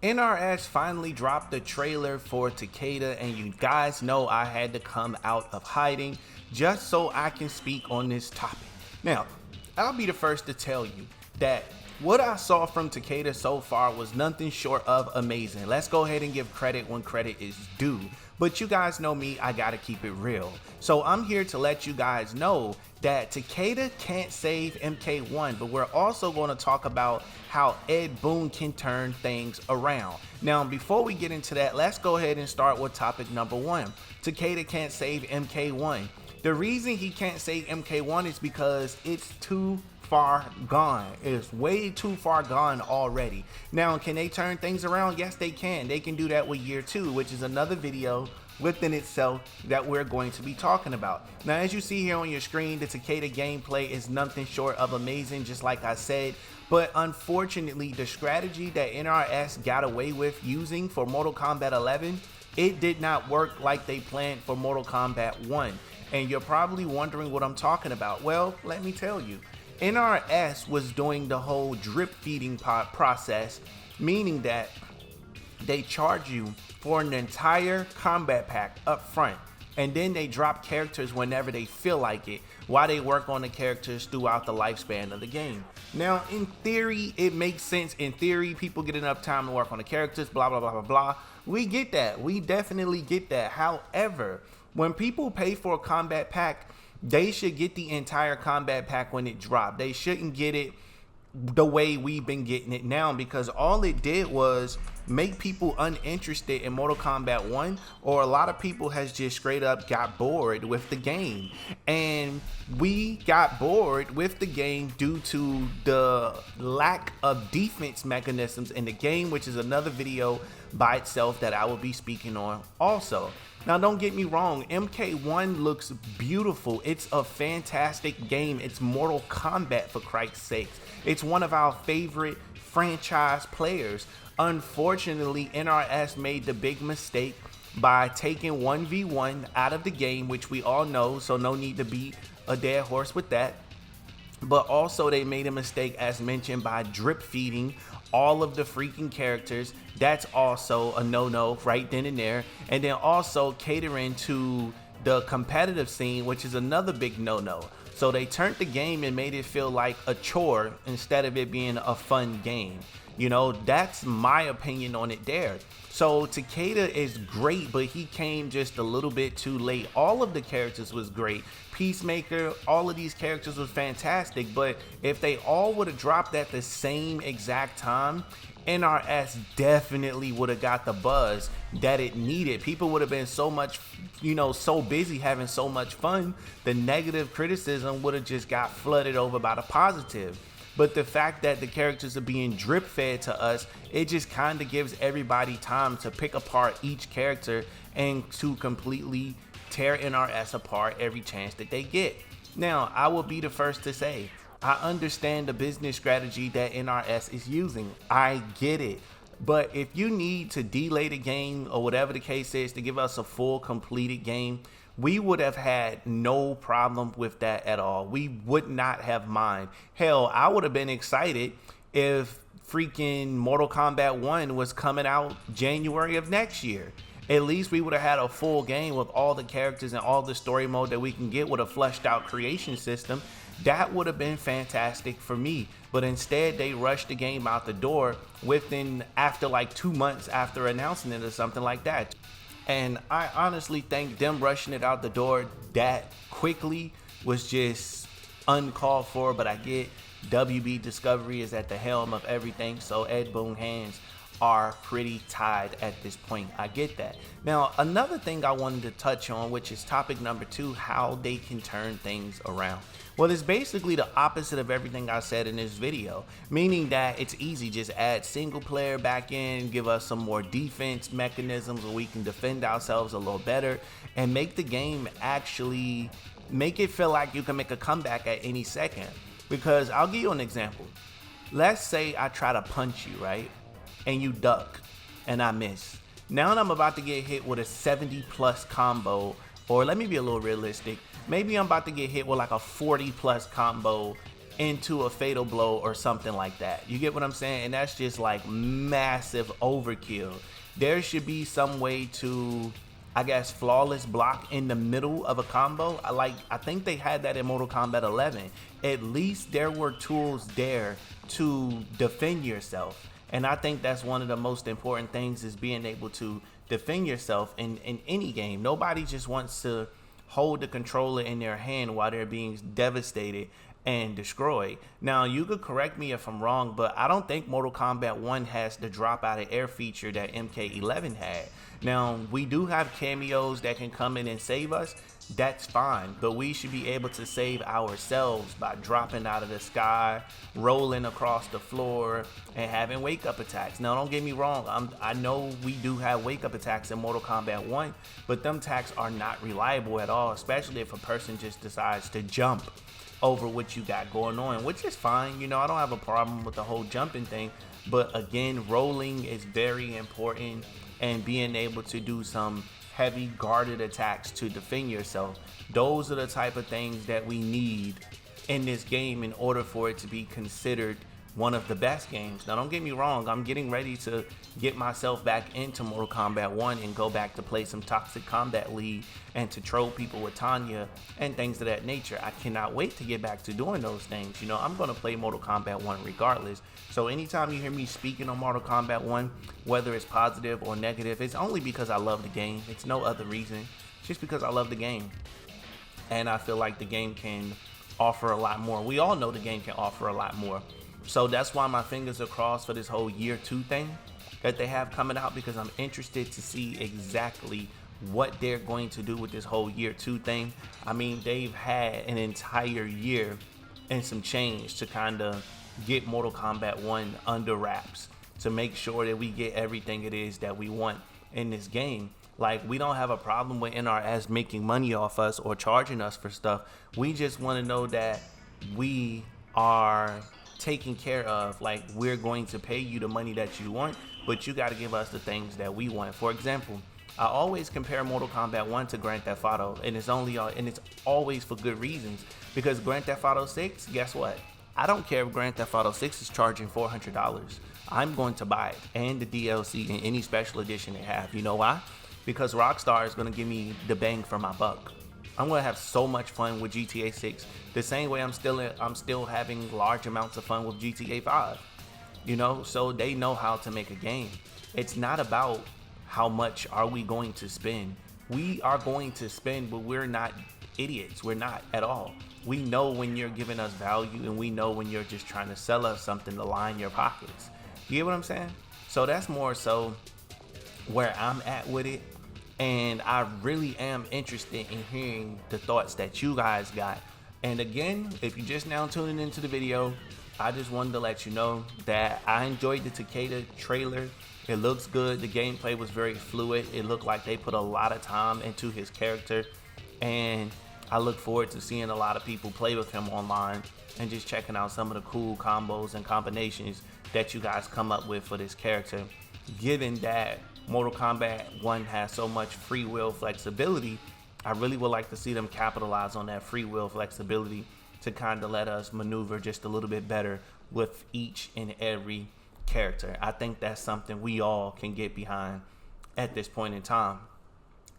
NRS finally dropped the trailer for Takeda, and you guys know I had to come out of hiding just so I can speak on this topic. Now, I'll be the first to tell you that what I saw from Takeda so far was nothing short of amazing. Let's go ahead and give credit when credit is due. But you guys know me, I gotta keep it real. So I'm here to let you guys know that Takeda can't save MK1, but we're also going to talk about how Ed Boon can turn things around. Now, before we get into that, let's go ahead and start with topic number one. Takeda can't save MK1. The reason he can't save MK1 is because it's too far gone. It's way too far gone already. Now, can they turn things around? Yes, they can. They can do that with year 2, which is another video within itself that we're going to be talking about. Now, as you see here on your screen, the Takeda gameplay is nothing short of amazing, just like I said. But unfortunately, the strategy that NRS got away with using for Mortal Kombat 11, it did not work like they planned for Mortal Kombat 1. And you're probably wondering what I'm talking about. Well, let me tell you. NRS was doing the whole drip feeding process, meaning that they charge you for an entire combat pack up front, and then they drop characters whenever they feel like it, while they work on the characters throughout the lifespan of the game. Now, in theory, it makes sense. In theory, people get enough time to work on the characters, blah, blah, blah, blah, blah. We get that. We definitely get that. However, when people pay for a combat pack, they should get the entire combat pack when it dropped. They shouldn't get it the way we've been getting it now, because all it did was make people uninterested in Mortal Kombat 1, or a lot of people has just straight up got bored with the game. And we got bored with the game due to the lack of defense mechanisms in the game, which is another video by itself that I will be speaking on also. Now, don't get me wrong, MK1 looks beautiful. It's a fantastic game. It's Mortal Kombat, for Christ's sakes. It's one of our favorite franchise players. Unfortunately, NRS made the big mistake by taking 1v1 out of the game, which we all know, so no need to beat a dead horse with that. But also they made a mistake, as mentioned, by drip feeding all of the freaking characters. That's also a no-no right then and there. And then also catering to the competitive scene, which is another big no-no. So they turned the game and made it feel like a chore instead of it being a fun game. You know, that's my opinion on it there. So Takeda is great, but he came just a little bit too late. All of the characters was great. Peacemaker, all of these characters was fantastic, but if they all would have dropped at the same exact time, NRS definitely would have got the buzz that it needed. People would have been so much, so busy having so much fun, the negative criticism would have just got flooded over by the positive. But the fact that the characters are being drip fed to us, it just kind of gives everybody time to pick apart each character and to completely tear NRS apart every chance that they get. Now, I will be the first to say, I understand the business strategy that NRS is using. I get it. But if you need to delay the game or whatever the case is to give us a full completed game, we would have had no problem with that at all. We would not have mind. Hell, I would have been excited if freaking Mortal Kombat 1 was coming out January of next year. At least we would have had a full game with all the characters and all the story mode that we can get with a fleshed out creation system. That would have been fantastic for me. But instead, they rushed the game out the door after like 2 months after announcing it or something like that. And I honestly think them rushing it out the door that quickly was just uncalled for. But I get WB Discovery is at the helm of everything, so Ed Boon hands are pretty tied at this point. I get that. Now, another thing I wanted to touch on, which is topic number 2, how they can turn things around. Well, it's basically the opposite of everything I said in this video, meaning that it's easy. Just add single player back in, give us some more defense mechanisms where we can defend ourselves a little better, and make the game actually make it feel like you can make a comeback at any second. Because I'll give you an example. Let's say I try to punch you, right? And you duck and I miss. Now I'm about to get hit with a 70+ combo, or let me be a little realistic. Maybe I'm about to get hit with like a 40+ combo into a fatal blow or something like that. You get what I'm saying? And that's just like massive overkill. There should be some way to, I guess, flawless block in the middle of a combo. I think they had that in Mortal Kombat 11. At least there were tools there to defend yourself. And I think that's one of the most important things, is being able to defend yourself in any game. Nobody just wants to hold the controller in their hand while they're being devastated and destroyed. Now, you could correct me if I'm wrong, but I don't think Mortal Kombat 1 has the drop out of air feature that MK11 had. Now, we do have cameos that can come in and save us. That's fine, but we should be able to save ourselves by dropping out of the sky, rolling across the floor, and having wake up attacks. Now, don't get me wrong, I know we do have wake up attacks in Mortal Kombat 1, but them attacks are not reliable at all, especially if a person just decides to jump over what you got going on, which is fine. You know, I don't have a problem with the whole jumping thing, but again, rolling is very important, and being able to do some heavy guarded attacks to defend yourself. Those are the type of things that we need in this game in order for it to be considered one of the best games. Now, don't get me wrong, I'm getting ready to get myself back into Mortal Kombat 1 and go back to play some Toxic Combat League and to troll people with Tanya and things of that nature. I cannot wait to get back to doing those things. You know, I'm going to play Mortal Kombat 1 regardless. So anytime you hear me speaking on Mortal Kombat 1, whether it's positive or negative, it's only because I love the game. It's no other reason. It's just because I love the game. And I feel like the game can offer a lot more. We all know the game can offer a lot more. So that's why my fingers are crossed for this whole year 2 thing that they have coming out, because I'm interested to see exactly what they're going to do with this whole year 2 thing. I mean, they've had an entire year and some change to kind of get Mortal Kombat 1 under wraps, to make sure that we get everything it is that we want in this game. Like, we don't have a problem with NRS making money off us or charging us for stuff. We just want to know that we are taken care of. Like, we're going to pay you the money that you want, but you got to give us the things that we want. For example, I always compare Mortal Kombat 1 to Grand Theft Auto, and it's always for good reasons, because Grand Theft Auto 6, guess what? I don't care if Grand Theft Auto 6 is charging $400. I'm going to buy it, and the DLC and any special edition they have. You know why? Because Rockstar is going to give me the bang for my buck. I'm going to have so much fun with GTA 6, the same way I'm still having large amounts of fun with GTA 5. You know, so they know how to make a game. It's not about how much are we going to spend. We are going to spend, but we're not idiots. We're not at all. We know when you're giving us value, and we know when you're just trying to sell us something to line your pockets. You get what I'm saying? So that's more so where I'm at with it. And I really am interested in hearing the thoughts that you guys got. And again, if you're just now tuning into the video, I just wanted to let you know that I enjoyed the Takeda trailer. It looks good. The gameplay was very fluid. It looked like they put a lot of time into his character. And I look forward to seeing a lot of people play with him online and just checking out some of the cool combos and combinations that you guys come up with for this character. Given that Mortal Kombat 1 has so much free will flexibility, I really would like to see them capitalize on that free will flexibility to kind of let us maneuver just a little bit better with each and every character. I think that's something we all can get behind at this point in time.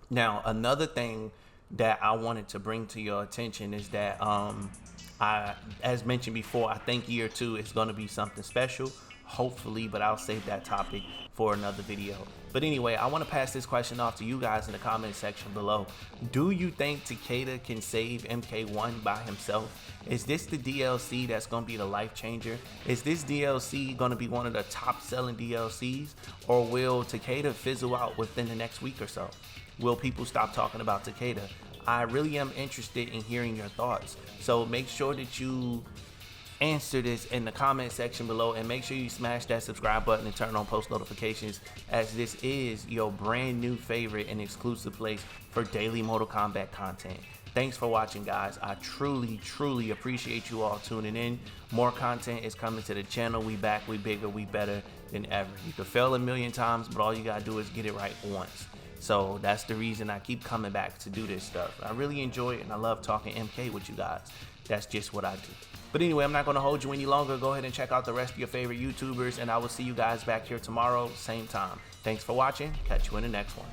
Now, another thing that I wanted to bring to your attention is that as mentioned before, I think year 2 is going to be something special, hopefully, but I'll save that topic for another video. But anyway, I want to pass this question off to you guys in the comment section below. Do you think Takeda can save MK1 by himself? Is this the DLC that's going to be the life changer? Is this DLC going to be one of the top selling DLCs? Or will Takeda fizzle out within the next week or so? Will people stop talking about Takeda? I really am interested in hearing your thoughts. So make sure that you answer this in the comment section below, and make sure you smash that subscribe button and turn on post notifications, as this is your brand new favorite and exclusive place for daily Mortal Kombat content. Thanks for watching, guys. I truly appreciate you all tuning in. More content is coming to the channel. We back, we bigger, we better than ever. You could fail a million times, but all you gotta do is get it right once. So that's the reason I keep coming back to do this stuff. I really enjoy it, and I love talking MK with you guys. That's just what I do. But anyway, I'm not going to hold you any longer. Go ahead and check out the rest of your favorite YouTubers, and I will see you guys back here tomorrow, same time. Thanks for watching. Catch you in the next one.